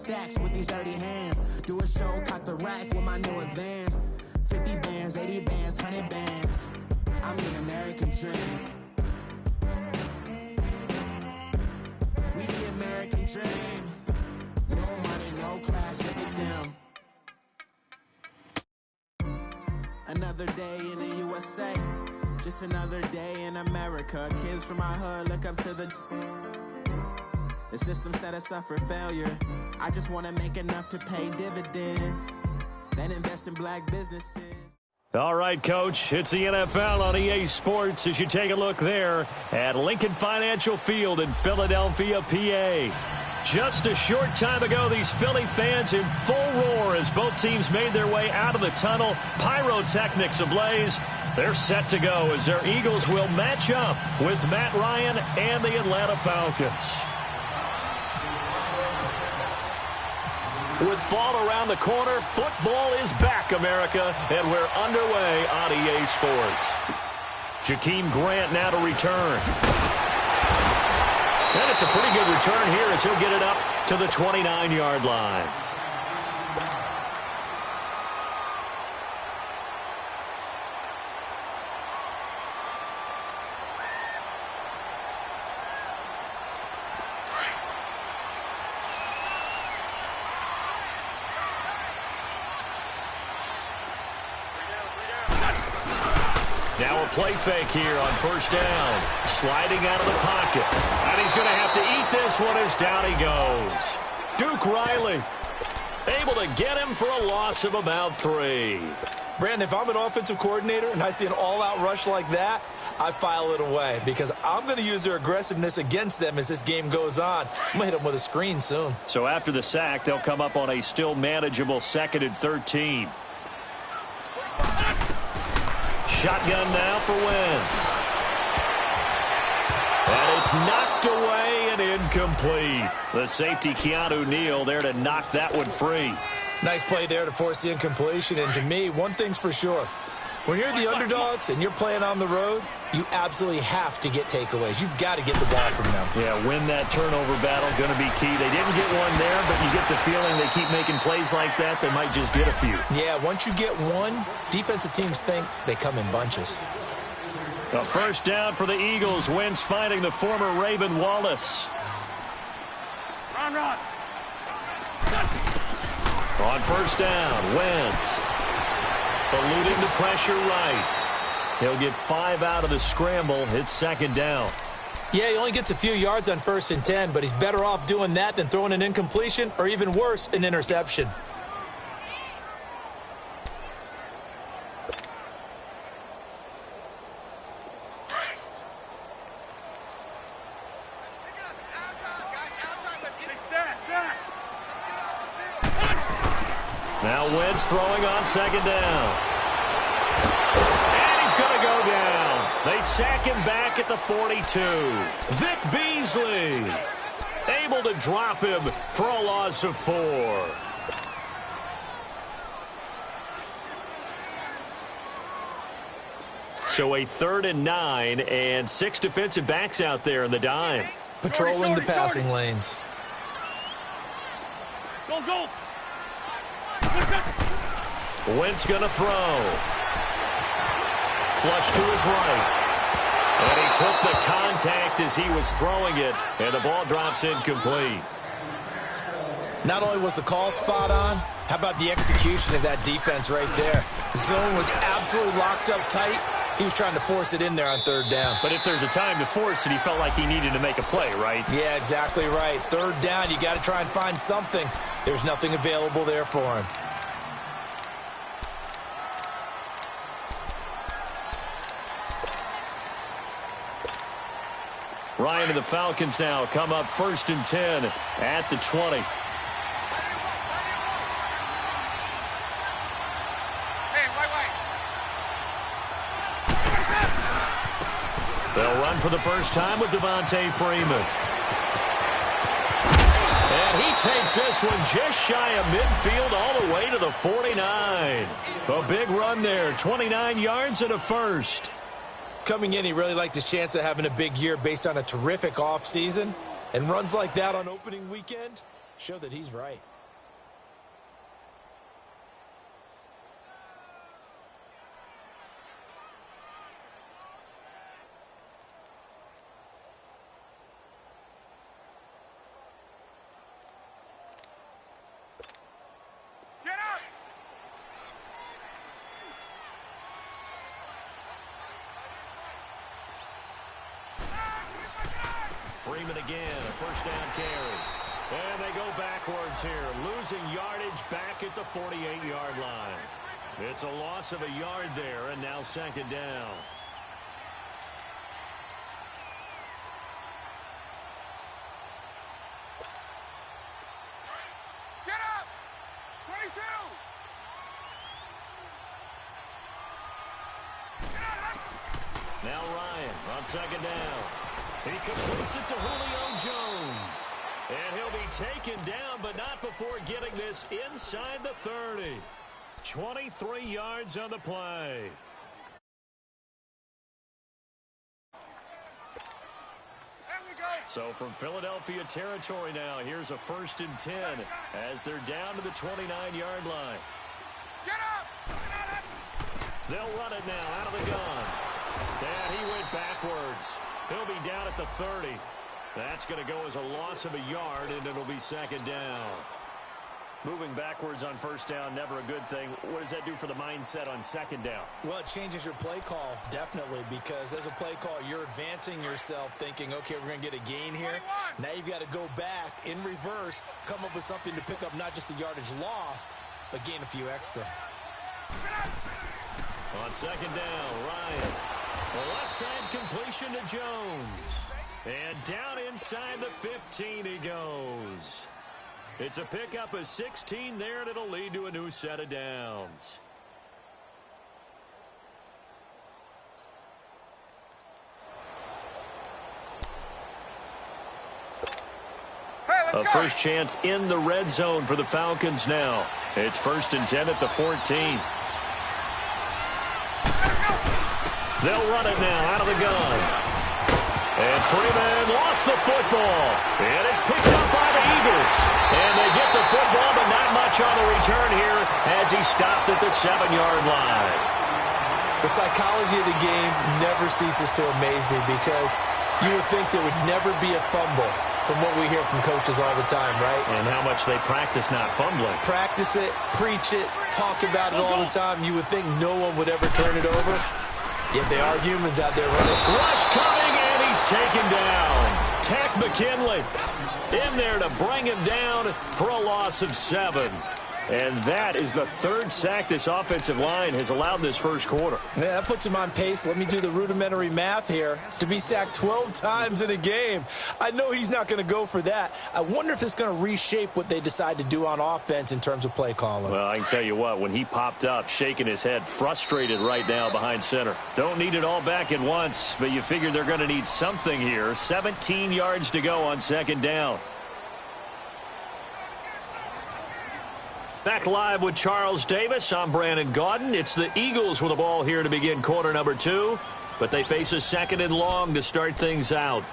stacks with these dirty hands. Do a show, cop the rack with my new advance. 50 bands, 80 bands, 100 bands. I'm the American dream. We the American dream. No money, no class, look at them. Another day in the USA. Just another day in America. Kids from my hood look up to the system set us up for failure. I just want to make enough to pay dividends. Then invest in black businesses. All right, Coach, it's the NFL on EA Sports as you take a look there at Lincoln Financial Field in Philadelphia, PA. Just a short time ago, these Philly fans in full roar as both teams made their way out of the tunnel. Pyrotechnics ablaze. They're set to go as their Eagles will match up with Matt Ryan and the Atlanta Falcons. With fall around the corner, football is back, America, and we're underway on EA Sports. Jakeem Grant now to return. And it's a pretty good return here as he'll get it up to the 29-yard line. Now a play fake here on first down. Sliding out of the pocket. And he's going to have to eat this one as down he goes. Duke Riley able to get him for a loss of about 3. Brandon, if I'm an offensive coordinator and I see an all-out rush like that, I file it away because I'm going to use their aggressiveness against them as this game goes on. I'm going to hit them with a screen soon. So after the sack, they'll come up on a still manageable 2nd and 13. Shotgun now for Wentz. And it's knocked away and incomplete. The safety, Keanu Neal, there to knock that one free. Nice play there to force the incompletion. And to me, one thing's for sure. When you're the underdogs and you're playing on the road, you absolutely have to get takeaways. You've got to get the ball from them. Yeah, win that turnover battle, going to be key. They didn't get one there, but you get the feeling they keep making plays like that, they might just get a few. Yeah, once you get one, defensive teams think they come in bunches. The first down for the Eagles. Wentz finding the former Raven Wallace. Run. On first down, Wentz eluding the pressure right. He'll get 5 out of the scramble. It's 2nd down. Yeah, he only gets a few yards on 1st and 10, but he's better off doing that than throwing an incompletion or even worse, an interception. Now Wentz throwing on 2nd down. And he's going to go down. They sack him back at the 42. Vic Beasley able to drop him for a loss of 4. So a 3rd and 9 and 6 defensive backs out there in the dime. Patrolling the passing lanes. Go. Wentz going to throw. Flush to his right. And he took the contact as he was throwing it, and the ball drops incomplete. Not only was the call spot on, how about the execution of that defense right there? The zone was absolutely locked up tight. He was trying to force it in there on 3rd down. But if there's a time to force it, he felt like he needed to make a play, right? Yeah, exactly right. 3rd down, you got to try and find something. There's nothing available there for him. Ryan and the Falcons now come up 1st and 10 at the 20. They'll run for the first time with Devontae Freeman. And he takes this one just shy of midfield all the way to the 49. A big run there, 29 yards and a first. Coming in, he really liked his chance of having a big year based on a terrific offseason. And runs like that on opening weekend show that he's right. assignment again, a first down carry. And they go backwards here, losing yardage back at the 48-yard line. It's a loss of a yard there, and now second down. Get up! 22! Now Ryan on second down. He completes it to Julio Jones. And he'll be taken down, but not before getting this inside the 30. 23 yards on the play. There we go! So from Philadelphia territory now, here's a 1st and 10 as they're down to the 29-yard line. Get up! They'll run it now out of the gun. And he went backwards. He'll be down at the 30. That's going to go as a loss of a yard, and it'll be second down. Moving backwards on first down, never a good thing. What does that do for the mindset on second down? Well, it changes your play call, definitely, because as a play call, you're advancing yourself thinking, okay, we're going to get a gain here. 21. Now you've got to go back in reverse, come up with something to pick up not just the yardage lost, but gain a few extra. On second down, Ryan. The left side completion to Jones. And down inside the 15 he goes. It's a pickup of 16 there, and it'll lead to a new set of downs. Hey, let's A go! first chance in the red zone for the Falcons now. It's 1st and 10 at the 14. They'll run it now out of the gun. And Freeman lost the football. And it's picked up by the Eagles. And they get the football, but not much on the return here as he stopped at the 7-yard line. The psychology of the game never ceases to amaze me because you would think there would never be a fumble from what we hear from coaches all the time, right? And how much they practice not fumbling. Practice it, preach it, talk about it all the time. You would think no one would ever turn it over. Yet they are humans out there running. Rush coming, and he's taken down. Tack McKinley in there to bring him down for a loss of 7. And that is the 3rd sack this offensive line has allowed this first quarter. Yeah, that puts him on pace. Let me do the rudimentary math here. To be sacked 12 times in a game. I know he's not going to go for that. I wonder if it's going to reshape what they decide to do on offense in terms of play calling. Well, I can tell you what, when he popped up, shaking his head, frustrated right now behind center. Don't need it all back at once, but you figure they're going to need something here. 17 yards to go on second down. Back live with Charles Davis. I'm Brandon Gaudin. It's the Eagles with the ball here to begin quarter number 2, but they face a 2nd and long to start things out.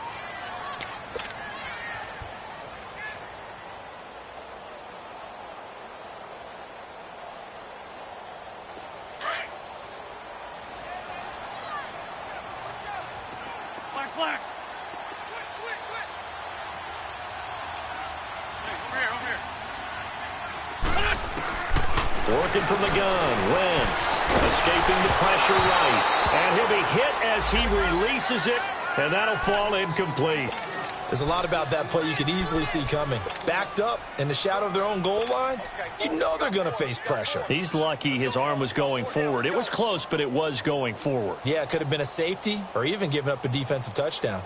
Black. Switch. Hey, over here. Working from the gun, Wentz escaping the pressure right. And he'll be hit as he releases it, and that'll fall incomplete. There's a lot about that play you could easily see coming. Backed up in the shadow of their own goal line, you know they're going to face pressure. He's lucky his arm was going forward. It was close, but it was going forward. Yeah, it could have been a safety or even given up a defensive touchdown.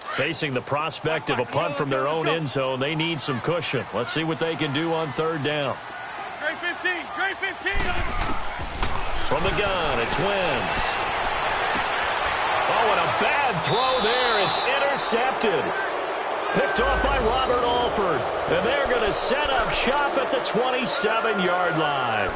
Facing the prospect of a punt from their own end zone, they need some cushion. Let's see what they can do on 3rd down. Great 15. From the gun, it's Wentz. Oh, and a bad throw there. It's intercepted. Picked off by Robert Alford. And they're going to set up shop at the 27-yard line.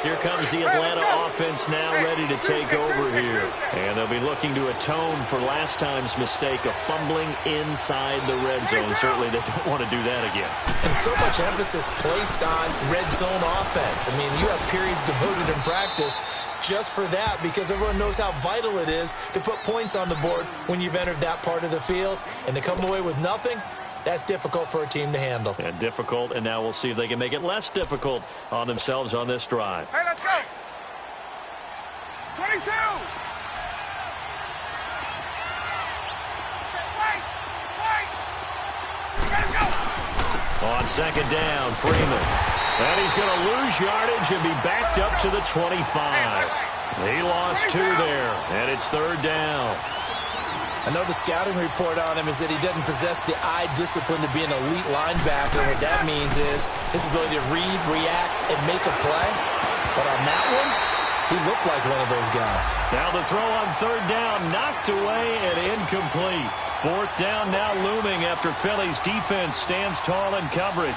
Here comes the Atlanta offense now ready to take over here. And they'll be looking to atone for last time's mistake of fumbling inside the red zone. Certainly they don't want to do that again. And so much emphasis placed on red zone offense. I mean, you have periods devoted in practice just for that because everyone knows how vital it is to put points on the board when you've entered that part of the field. And to come away with nothing, that's difficult for a team to handle. And difficult, and now we'll see if they can make it less difficult on themselves on this drive. Hey, let's go! 22! On second down, Freeman. And he's going to lose yardage and be backed up to the 25. He lost 2 there, and it's third down. I know the scouting report on him is that he doesn't possess the eye discipline to be an elite linebacker. What that means is his ability to read, react, and make a play. But on that one, he looked like one of those guys. Now the throw on third down, knocked away and incomplete. Fourth down now looming after Philly's defense stands tall in coverage.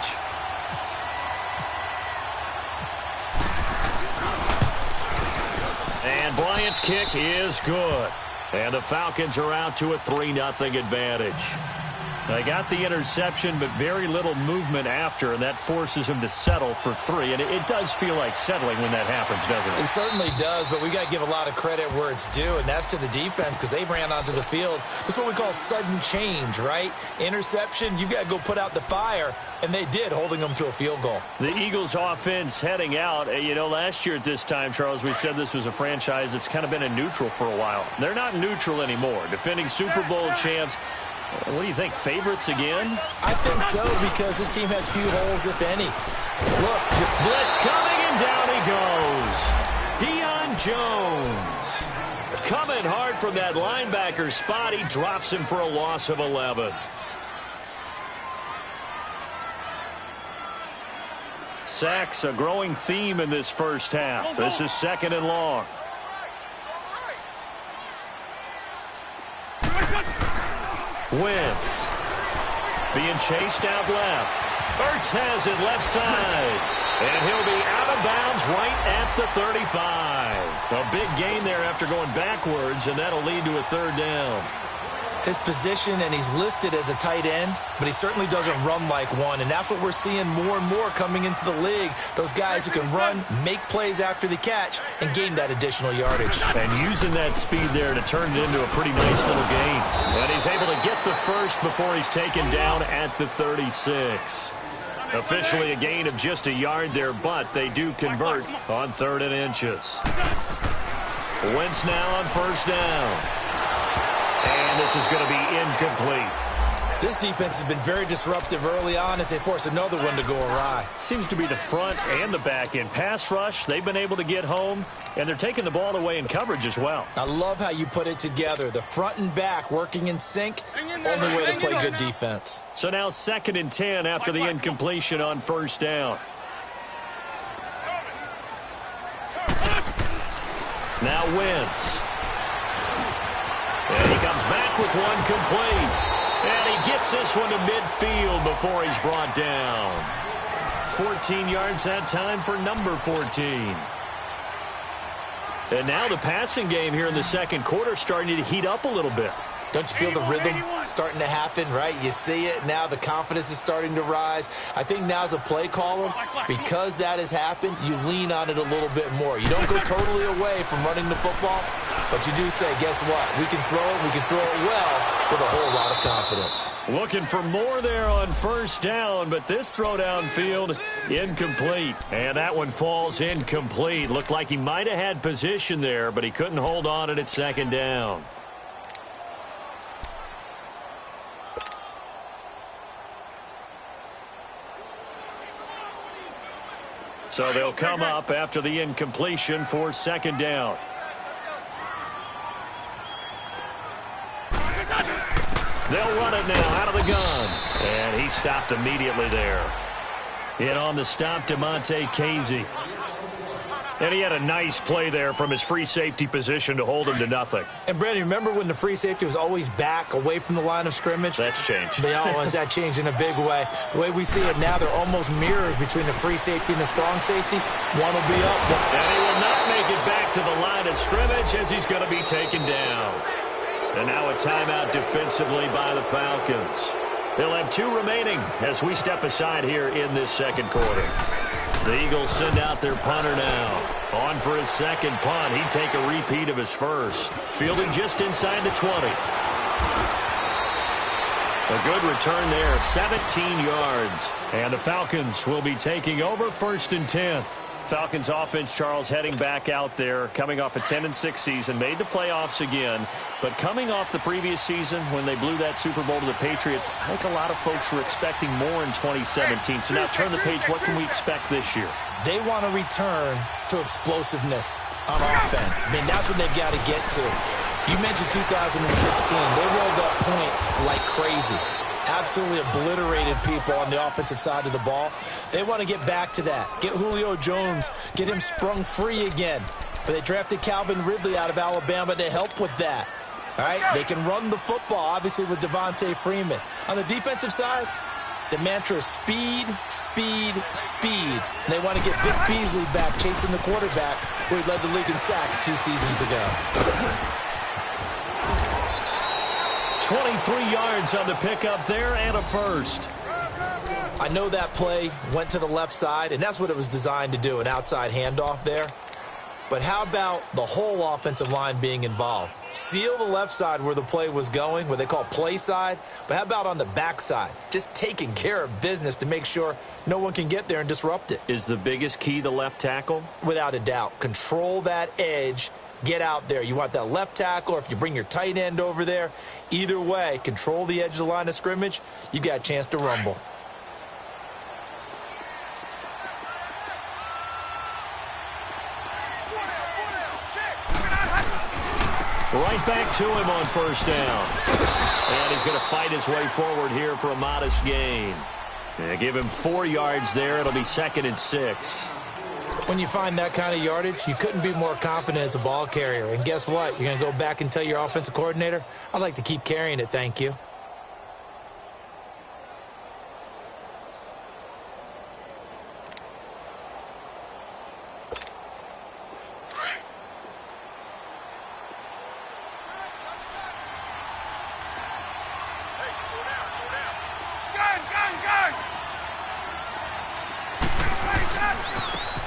And Bryant's kick is good. And the Falcons are out to a 3-0 advantage. They got the interception, but very little movement after, and that forces them to settle for 3. And it does feel like settling when that happens, doesn't it? It certainly does, but we got to give a lot of credit where it's due, and that's to the defense because they ran onto the field. That's what we call sudden change, right? Interception, you got to go put out the fire, and they did, holding them to a field goal. The Eagles offense heading out. You know, last year at this time, Charles, we said this was a franchise that's kind of been in neutral for a while. They're not neutral anymore. Defending Super Bowl champs. What do you think, favorites again? I think so, because this team has few holes, if any. Look, blitz coming, and down he goes. Deion Jones. Coming hard from that linebacker spot. He drops him for a loss of 11. Sacks, a growing theme in this first half. This is second and long. Wentz being chased out left. Ertz has it left side. And he'll be out of bounds right at the 35. A big gain there after going backwards, and that'll lead to a third down. His position, and he's listed as a tight end, but he certainly doesn't run like one, and that's what we're seeing more and more coming into the league. Those guys who can run, make plays after the catch, and gain that additional yardage. And using that speed there to turn it into a pretty nice little gain. And he's able to get the first before he's taken down at the 36. Officially a gain of just a yard there, but they do convert on 3rd and inches. Wentz now on first down. And this is going to be incomplete. This defense has been very disruptive early on as they force another one to go awry. Seems to be the front and the back end. Pass rush, they've been able to get home, and they're taking the ball away in coverage as well. I love how you put it together. The front and back working in sync, only way to play good defense. So now 2nd and 10 after the incompletion on first down. Now Wentz. And he comes back with one complete. And he gets this one to midfield before he's brought down. 14 yards that time for number 14. And now the passing game here in the second quarter starting to heat up a little bit. Don't you feel the rhythm starting to happen, right? You see it now. The confidence is starting to rise. I think now as a play caller, because that has happened, you lean on it a little bit more. You don't go totally away from running the football, but you do say, guess what? We can throw it. We can throw it well with a whole lot of confidence. Looking for more there on first down, but this throw downfield, incomplete. And that one falls incomplete. Looked like he might have had position there, but he couldn't hold on it at second down. So they'll come up after the incompletion for second down. They'll run it now out of the gun. And he stopped immediately there. In on the stop, DeMonte Casey. And he had a nice play there from his free safety position to hold him to nothing. And, Brandon, remember when the free safety was always back away from the line of scrimmage? That's changed. They always that changed in a big way. The way we see it now, they're almost mirrors between the free safety and the strong safety. One will be up. And he will not make it back to the line of scrimmage as he's going to be taken down. And now a timeout defensively by the Falcons. They'll have 2 remaining as we step aside here in this second quarter. The Eagles send out their punter now. On for his second punt. He'd take a repeat of his first. Fielding just inside the 20. A good return there, 17 yards. And the Falcons will be taking over 1st and 10. Falcons offense, Charles, heading back out there, coming off a 10-6 season, made the playoffs again, but coming off the previous season when they blew that Super Bowl to the Patriots, I think a lot of folks were expecting more in 2017. So now turn the page. What can we expect this year? They want to return to explosiveness on offense. I mean, that's what they've got to get to. You mentioned 2016. They rolled up points like crazy. Absolutely obliterated people on the offensive side of the ball. They want to get back to that. Get Julio Jones, get him sprung free again. But they drafted Calvin Ridley out of Alabama to help with that. All right, they can run the football, obviously, with Devontae Freeman. On the defensive side, the mantra is speed, speed, speed. And they want to get Vic Beasley back chasing the quarterback where he led the league in sacks 2 seasons ago. 23 yards on the pickup there and a first. I know that play went to the left side, and that's what it was designed to do, an outside handoff there. But how about the whole offensive line being involved? Seal the left side where the play was going, what they call play side. But how about on the back side? Just taking care of business to make sure no one can get there and disrupt it. Is the biggest key the left tackle? Without a doubt. Control that edge. Get out there. You want that left tackle, or if you bring your tight end over there, either way, control the edge of the line of scrimmage, you got a chance to rumble. Right back to him on first down. And he's going to fight his way forward here for a modest gain. Give him 4 yards there. It'll be 2nd and 6. When you find that kind of yardage, you couldn't be more confident as a ball carrier. And guess what? You're going to go back and tell your offensive coordinator, I'd like to keep carrying it, thank you.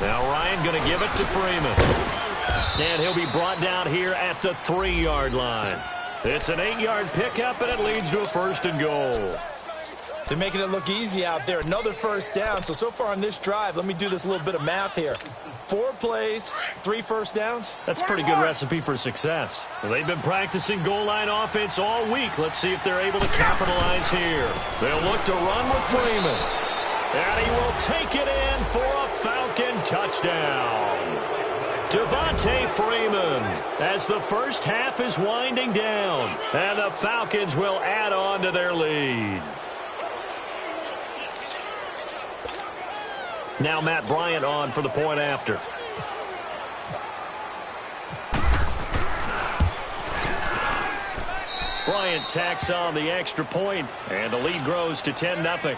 Now Ryan going to give it to Freeman. And he'll be brought down here at the 3-yard line. It's an 8-yard pickup, and it leads to a 1st and goal. They're making it look easy out there. Another first down. So far on this drive, let me do this little bit of math here. 4 plays, 3 first downs. That's a pretty good recipe for success. Well, they've been practicing goal line offense all week. Let's see if they're able to capitalize here. They'll look to run with Freeman. And he will take it in for a Falcon touchdown. Devontae Freeman as the first half is winding down. And the Falcons will add on to their lead. Now Matt Bryant on for the point after. Bryant tacks on the extra point, and the lead grows to 10-0.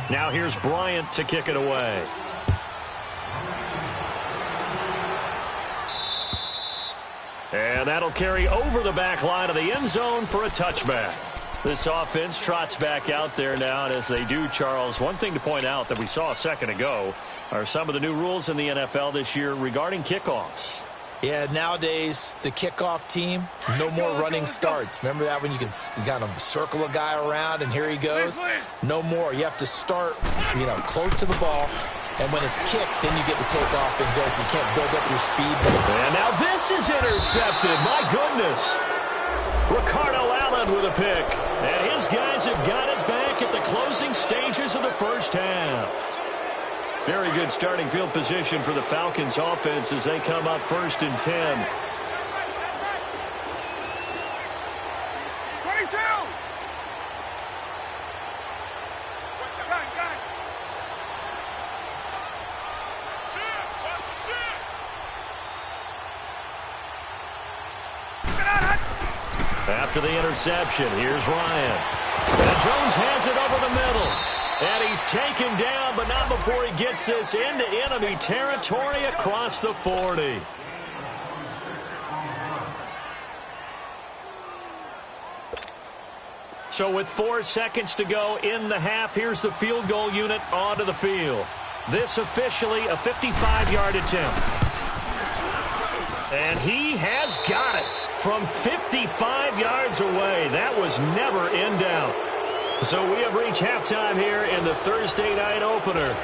Now here's Bryant to kick it away. And that'll carry over the back line of the end zone for a touchback. This offense trots back out there now, and as they do, Charles, one thing to point out that we saw a second ago are some of the new rules in the NFL this year regarding kickoffs. Yeah, nowadays, the kickoff team, no more running starts. Remember that when you got to circle a guy around and here he goes? No more. You have to start, close to the ball. And when it's kicked, then you get the takeoff and go, so you can't build up your speed. And now this is intercepted. My goodness. Ricardo Allen with a pick. And his guys have got it back at the closing stages of the first half. Very good starting field position for the Falcons offense as they come up 1st and 10. 22! After the interception, here's Ryan. And Jones has it over the middle. And he's taken down, but not before he gets this into enemy territory across the 40. So with 4 seconds to go in the half, here's the field goal unit onto the field. This officially a 55-yard attempt. And he has got it from 55 yards away. That was never in doubt. So we have reached halftime here in the Thursday night opener.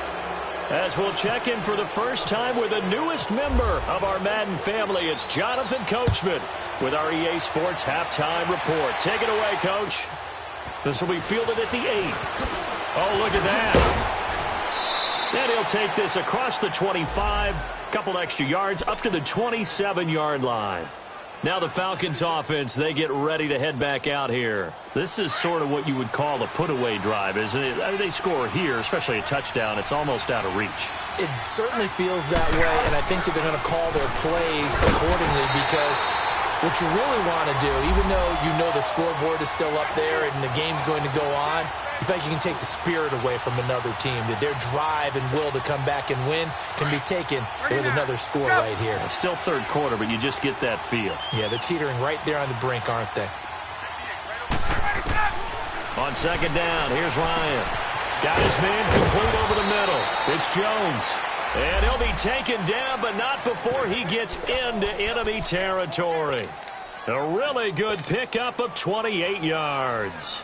As we'll check in for the first time with the newest member of our Madden family. It's Jonathan Coachman with our EA Sports Halftime Report. Take it away, Coach. This will be fielded at the 8. Oh, look at that. And he'll take this across the 25, couple extra yards, up to the 27-yard line. Now the Falcons offense, they get ready to head back out here. This is sort of what you would call a put-away drive, isn't it? I mean, they score here, especially a touchdown. It's almost out of reach. It certainly feels that way, and I think that they're going to call their plays accordingly because what you really want to do, even though you know the scoreboard is still up there and the game's going to go on, you think you can take the spirit away from another team, that their drive and will to come back and win can be taken with another score right here. It's still third quarter, but you just get that feel. Yeah, they're teetering right there on the brink, aren't they? On second down, here's Ryan. Got his man complete over the middle. It's Jones. And he'll be taken down, but not before he gets into enemy territory. A really good pickup of 28 yards.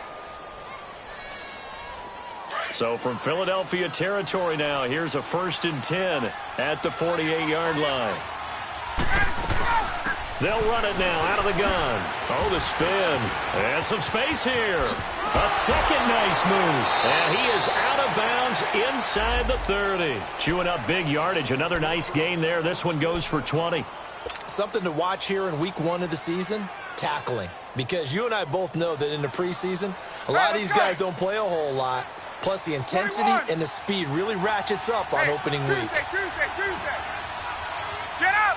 So from Philadelphia territory now, here's a 1st and 10 at the 48-yard line. They'll run it now out of the gun. Oh, the spin. And some space here. A second nice move. And he is out of bounds inside the 30. Chewing up big yardage. Another nice gain there. This one goes for 20. Something to watch here in week 1 of the season, tackling. Because you and I both know that in the preseason, a lot of these guys don't play a whole lot. Plus, the intensity and the speed really ratchets up on opening week. Tuesday. Get up!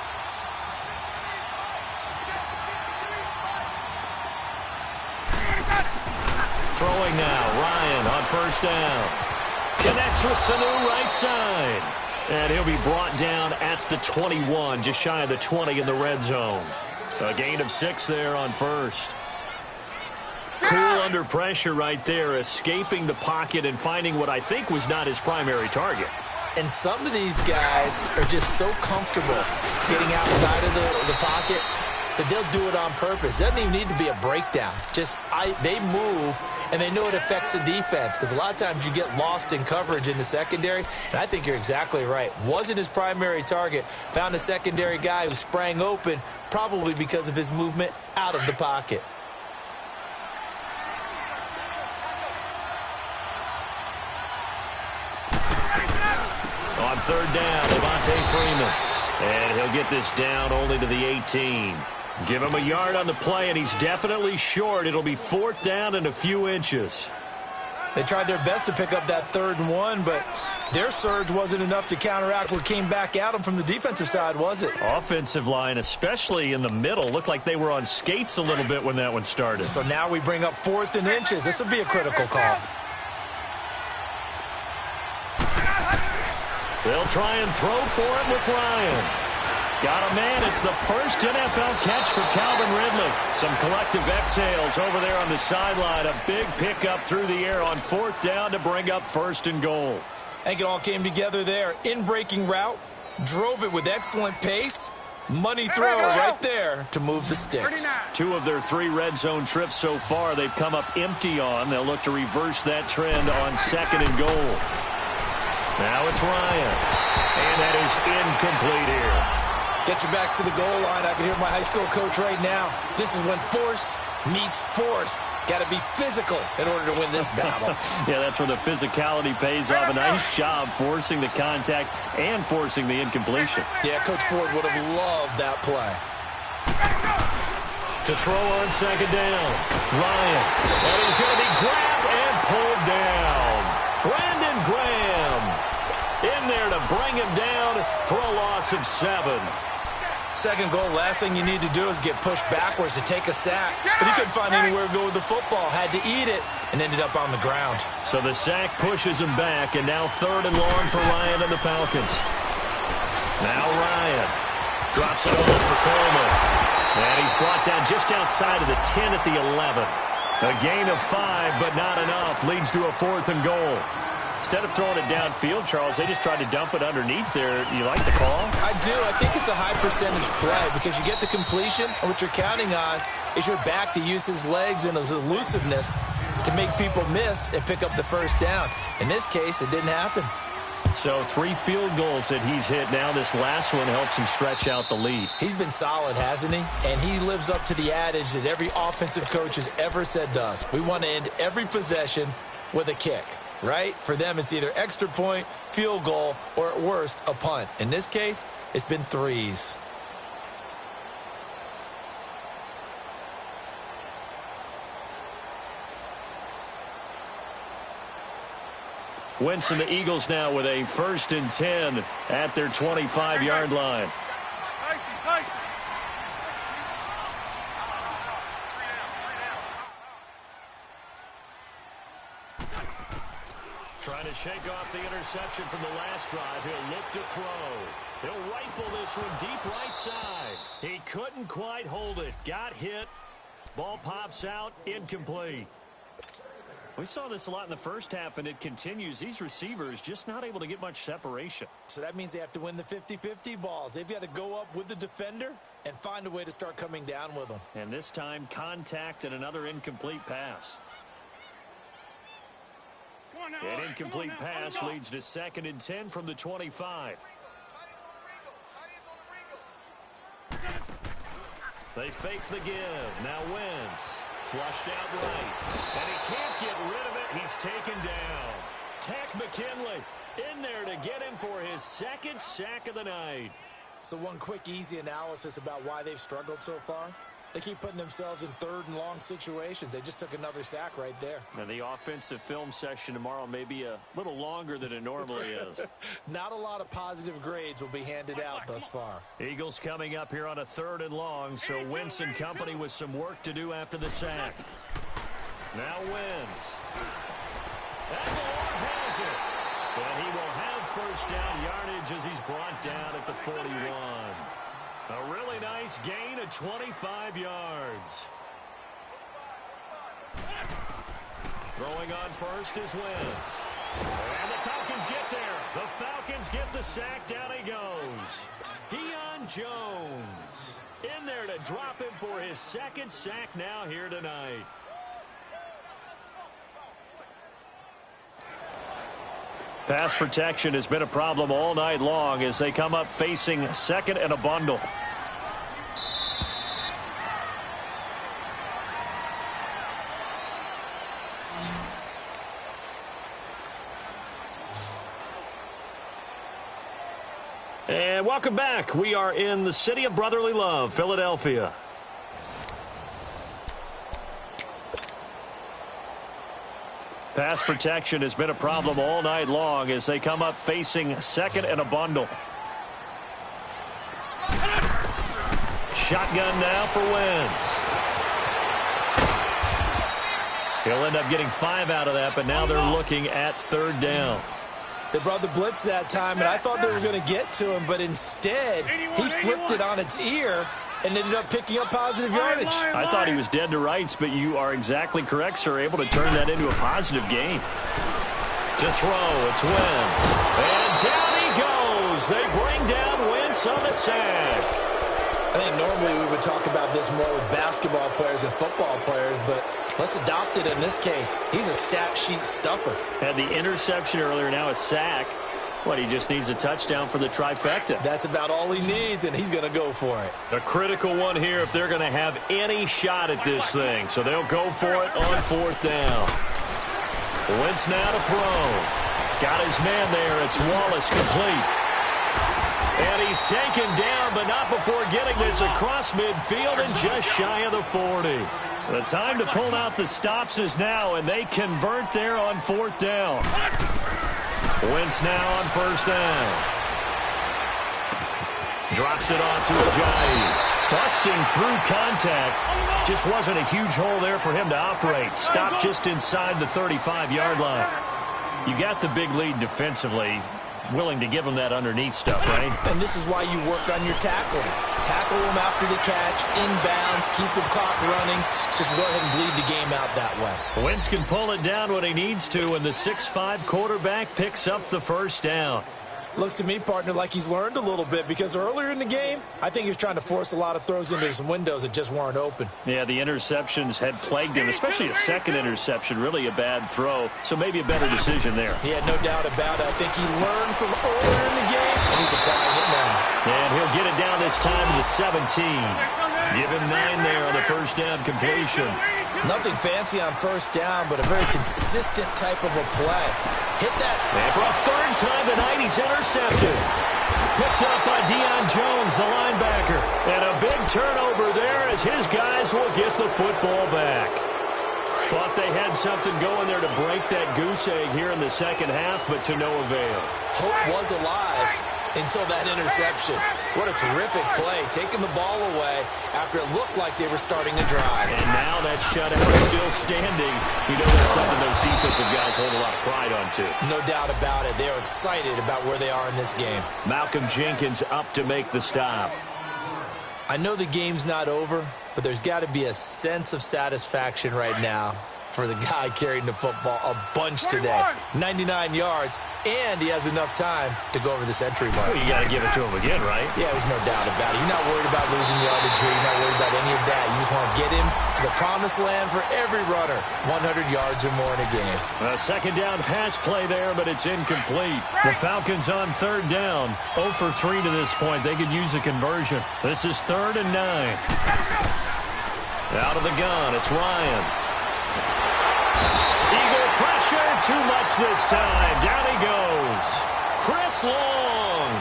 Throwing now, Ryan on first down. Connects with Sanu right side. And he'll be brought down at the 21, just shy of the 20 in the red zone. A gain of 6 there on first. Cool under pressure right there, escaping the pocket and finding what I think was not his primary target. And some of these guys are just so comfortable getting outside of the pocket that they'll do it on purpose. It doesn't even need to be a breakdown. They move, and they know it affects the defense because a lot of times you get lost in coverage in the secondary, and I think you're exactly right. Wasn't his primary target. Found a secondary guy who sprang open, probably because of his movement out of the pocket. On third down, Devontae Freeman. And he'll get this down only to the 18. Give him a yard on the play, and he's definitely short. It'll be 4th down and a few inches. They tried their best to pick up that 3rd and 1, but their surge wasn't enough to counteract what came back at them from the defensive side, was it? Offensive line, especially in the middle, looked like they were on skates a little bit when that one started. So now we bring up 4th and inches. This will be a critical call. They'll try and throw for it with Ryan. Got a man. It's the first NFL catch for Calvin Ridley. Some collective exhales over there on the sideline. A big pickup through the air on 4th down to bring up 1st and goal. I think it all came together there. In-breaking route, drove it with excellent pace. Money throw right there to move the sticks. 2 of their 3 red zone trips so far they've come up empty on. They'll look to reverse that trend on 2nd and goal. Now it's Ryan. And that is incomplete here. Get your backs to the goal line. I can hear my high school coach right now. This is when force meets force. Got to be physical in order to win this battle. Yeah, that's where the physicality pays off. A nice job forcing the contact and forcing the incompletion. Yeah, Coach Ford would have loved that play. To throw on 2nd down. Ryan. And he's going to be grabbed and pulled down. Brandon Graham in there to bring him down for a loss of 7. 2nd goal, last thing you need to do is get pushed backwards to take a sack. But he couldn't find anywhere to go with the football. Had to eat it and ended up on the ground. So the sack pushes him back, and now 3rd and long for Ryan and the Falcons. Now Ryan drops it over for Coleman. And he's brought down just outside of the 10 at the 11. A gain of 5, but not enough. Leads to a 4th and goal. Instead of throwing it downfield, Charles, they just tried to dump it underneath there. You like the call? I do. I think it's a high percentage play because you get the completion, and what you're counting on is your back to use his legs and his elusiveness to make people miss and pick up the 1st down. In this case, it didn't happen. So 3 field goals that he's hit now. This last one helps him stretch out the lead. He's been solid, hasn't he? And he lives up to the adage that every offensive coach has ever said to us. We want to end every possession with a kick, right? For them, it's either extra point, field goal, or at worst, a punt. In this case, it's been 3s. Wentz and the Eagles now with a 1st and 10 at their 25-yard line. Trying to shake off the interception from the last drive. He'll look to throw. He'll rifle this one deep right side. He couldn't quite hold it. Got hit. Ball pops out. Incomplete. We saw this a lot in the first half, and it continues. These receivers just not able to get much separation. So that means they have to win the 50-50 balls. They've got to go up with the defender and find a way to start coming down with them. And this time, contact and another incomplete pass. An incomplete pass leads to 2nd and 10 from the 25. They fake the give. Now Wentz. Flushed out right. And he can't get rid of it. He's taken down. Tack McKinley in there to get him for his 2nd sack of the night. So one quick, easy analysis about why they've struggled so far. They keep putting themselves in 3rd and long situations. They just took another sack right there. And the offensive film session tomorrow may be a little longer than it normally is. Not a lot of positive grades will be handed out thus far. Eagles coming up here on a 3rd and long, so Wentz and company with some work to do after the sack. Now Wentz. And Moore has it. And he will have 1st down yardage as he's brought down at the 41. A really nice gain of 25 yards. Throwing on first is Wentz. And the Falcons get there. The Falcons get the sack. Down he goes. Deion Jones in there to drop him for his 2nd sack now here tonight. Pass protection has been a problem all night long as they come up facing 2nd and a bundle. And welcome back. We are in the city of brotherly love, Philadelphia. Pass protection has been a problem all night long as they come up facing 2nd and a bundle. Shotgun now for Wentz. He'll end up getting 5 out of that, but now they're looking at 3rd down. They brought the blitz that time, and I thought they were going to get to him, but instead he flipped it on its ear and ended up picking up positive yardage. I thought he was dead to rights, but you are exactly correct, sir. Able to turn that into a positive gain. To throw, it's Wentz. And down he goes. They bring down Wentz on the sack. I think normally we would talk about this more with basketball players and football players, but let's adopt it in this case. He's a stat sheet stuffer. Had the interception earlier, now a sack. What, he just needs a touchdown for the trifecta. That's about all he needs, and he's going to go for it. A critical one here if they're going to have any shot at this thing. So they'll go for it on 4th down. Wentz now to throw. Got his man there. It's Wallace complete. And he's taken down, but not before getting this across midfield and just shy of the 40. The time to pull out the stops is now, and they convert there on 4th down. Wentz now on 1st down. Drops it off to Ajayi. Busting through contact. Just wasn't a huge hole there for him to operate. Stopped just inside the 35-yard line. You got the big lead defensively. Willing to give him that underneath stuff, right? And this is why you work on your tackling. Tackle him after the catch, inbounds, keep the clock running. Just go ahead and bleed the game out that way. Wentz can pull it down when he needs to, and the 6'5" quarterback picks up the 1st down. Looks to me, partner, like he's learned a little bit because earlier in the game, I think he was trying to force a lot of throws into some windows that just weren't open. Yeah, the interceptions had plagued him, especially a second interception, really a bad throw. So maybe a better decision there. He had no doubt about it. I think he learned from earlier in the game, and he's applying it now. And he'll get it down this time to the 17. Give him 9 there on the first down completion. Nothing fancy on first down, but a very consistent type of a play. Hit that. And for a third time tonight, he's intercepted. Picked up by Deion Jones, the linebacker. And a big turnover there as his guys will get the football back. Thought they had something going there to break that goose egg here in the second half, but to no avail. Hope was alive until that interception. What a terrific play, taking the ball away after it looked like they were starting to drive. And now that shutout is still standing. You know that's something those defensive guys hold a lot of pride on, too. No doubt about it. They are excited about where they are in this game. Malcolm Jenkins up to make the stop. I know the game's not over, but there's got to be a sense of satisfaction right now for the guy carrying the football a bunch today. 99 yards, and he has enough time to go over this entry mark. Well, you got to give it to him again, right? Yeah, there's no doubt about it. You're not worried about losing yardage here. You're not worried about any of that. You just want to get him to the promised land for every runner. 100 yards or more in a game. A second down pass play there, but it's incomplete. The Falcons on third down. 0 for 3 to this point. They could use a conversion. This is 3rd and 9. Out of the gun, it's Ryan. Eagle pressure, too much this time. Down he goes. Chris Long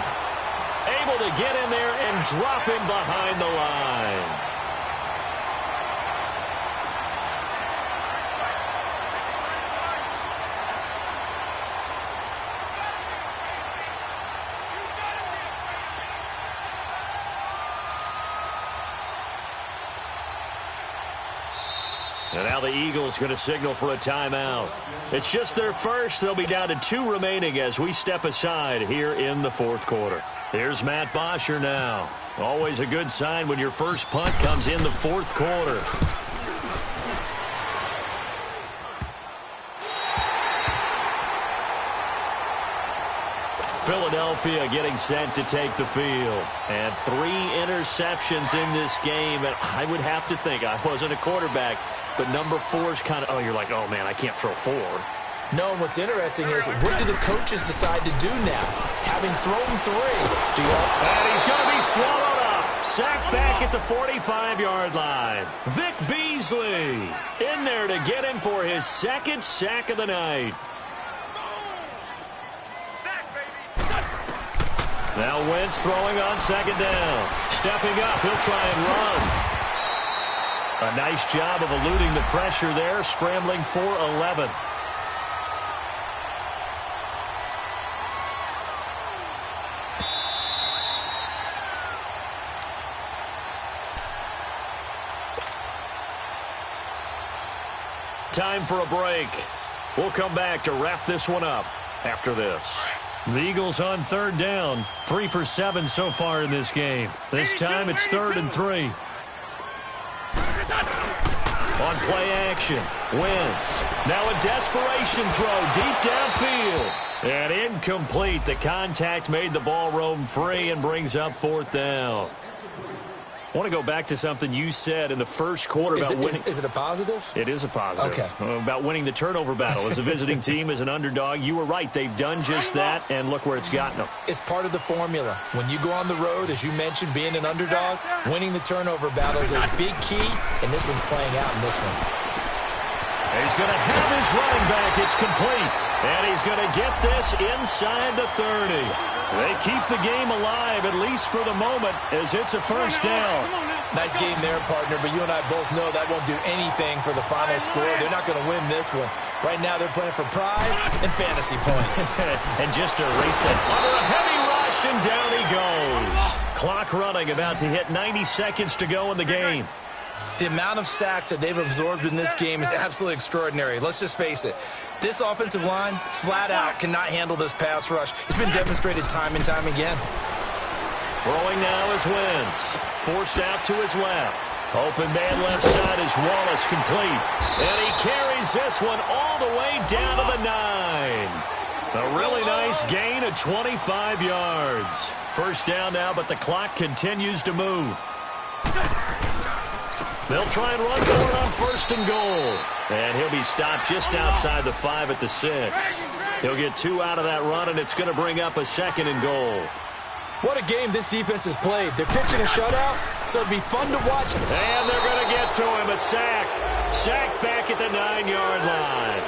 able to get in there and drop him behind the line. And now the Eagles going to signal for a timeout. It's just their first. They'll be down to 2 remaining as we step aside here in the fourth quarter. Here's Matt Bosher now. Always a good sign when your first punt comes in the fourth quarter. Philadelphia getting set to take the field. And 3 interceptions in this game. And I would have to think, I wasn't a quarterback, but number 4 is kind of, you're like, oh, man, I can't throw 4. No, and what's interesting is, what do the coaches decide to do now? Having thrown 3, do you... And he's going to be swallowed up. Sacked back at the 45-yard line. Vic Beasley in there to get him for his 2nd sack of the night. Now Wentz throwing on 2nd down. Stepping up, he'll try and run. A nice job of eluding the pressure there, scrambling for 11. Time for a break. We'll come back to wrap this one up after this. The Eagles on 3rd down. 3 for 7 so far in this game. This time it's 3rd and 3. On play action, Wentz. Now a desperation throw deep downfield. And incomplete. The contact made the ball roam free and brings up 4th down. I want to go back to something you said in the first quarter about winning. Is it a positive? It is a positive. Okay. About winning the turnover battle. As a visiting team, as an underdog, you were right. They've done just that, and look where it's gotten them. It's part of the formula. When you go on the road, as you mentioned, being an underdog, winning the turnover battle is a big key, and this one's playing out in this one. And he's going to have his running back. It's complete. And he's going to get this inside the 30. They keep the game alive, at least for the moment, as it's a first down. Nice game there, partner, but you and I both know that won't do anything for the final score. They're not going to win this one. Right now they're playing for pride and fantasy points. And just to erase that under a heavy rush, and down he goes. Clock running, about to hit 90 seconds to go in the game. The amount of sacks that they've absorbed in this game is absolutely extraordinary. Let's just face it. This offensive line, flat out, cannot handle this pass rush. It's been demonstrated time and time again. Throwing now is Wentz. Forced out to his left. Open man left side is Wallace, complete. And he carries this one all the way down to the 9. A really nice gain of 25 yards. First down now, but the clock continues to move. They'll try and run for it on first and goal. And he'll be stopped just outside the 5 at the 6. He'll get 2 out of that run, and it's going to bring up a second and goal. What a game this defense has played. They're pitching a shutout, so it'd be fun to watch. And they're going to get to him. A sack. Sack back at the 9-yard line.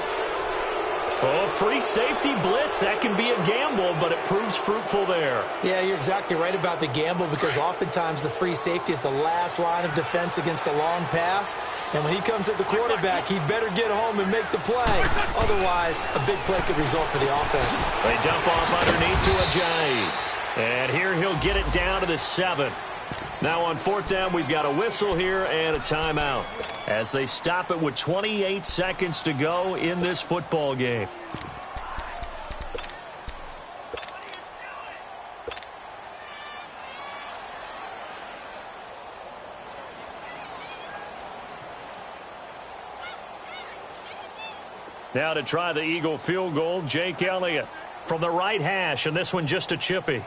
Oh, free safety blitz. That can be a gamble, but it proves fruitful there. Yeah, you're exactly right about the gamble because oftentimes the free safety is the last line of defense against a long pass. And when he comes at the quarterback, he better get home and make the play. Otherwise, a big play could result for the offense. They dump off underneath to Ajayi. And here he'll get it down to the 7. Now on 4th down, we've got a whistle here and a timeout as they stop it with 28 seconds to go in this football game. Now to try the Eagle field goal, Jake Elliott from the right hash, and this one just a chippy.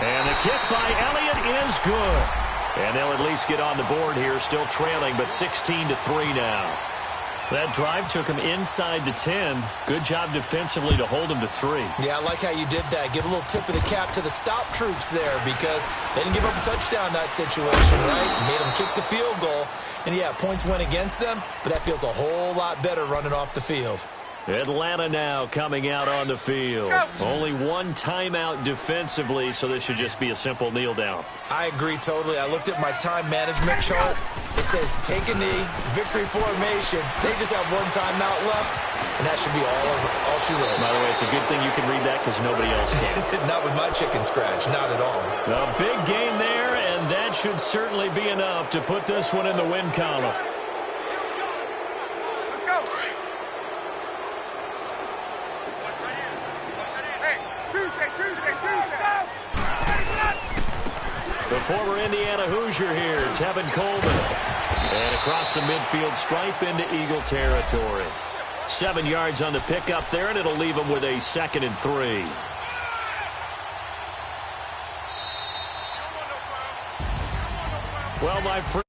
And the kick by Elliott is good. And they'll at least get on the board here, still trailing, but 16-3 now. That drive took him inside the 10. Good job defensively to hold him to 3. Yeah, I like how you did that. Give a little tip of the cap to the stop troops there because they didn't give up a touchdown in that situation, right? Made them kick the field goal. And, yeah, points went against them, but that feels a whole lot better running off the field. Atlanta now coming out on the field. Only one timeout defensively, so this should just be a simple kneel down. I agree totally. I looked at my time management chart. It says take a knee, victory formation. They just have one timeout left, and that should be all she wrote. By the way, it's a good thing you can read that because nobody else can. Not with my chicken scratch. Not at all. A big gain there, and that should certainly be enough to put this one in the win column. Let's go. The former Indiana Hoosier here, Tevin Coleman. And across the midfield stripe into Eagle territory. 7 yards on the pickup there, and it'll leave him with a 2nd and 3. Well, my friend.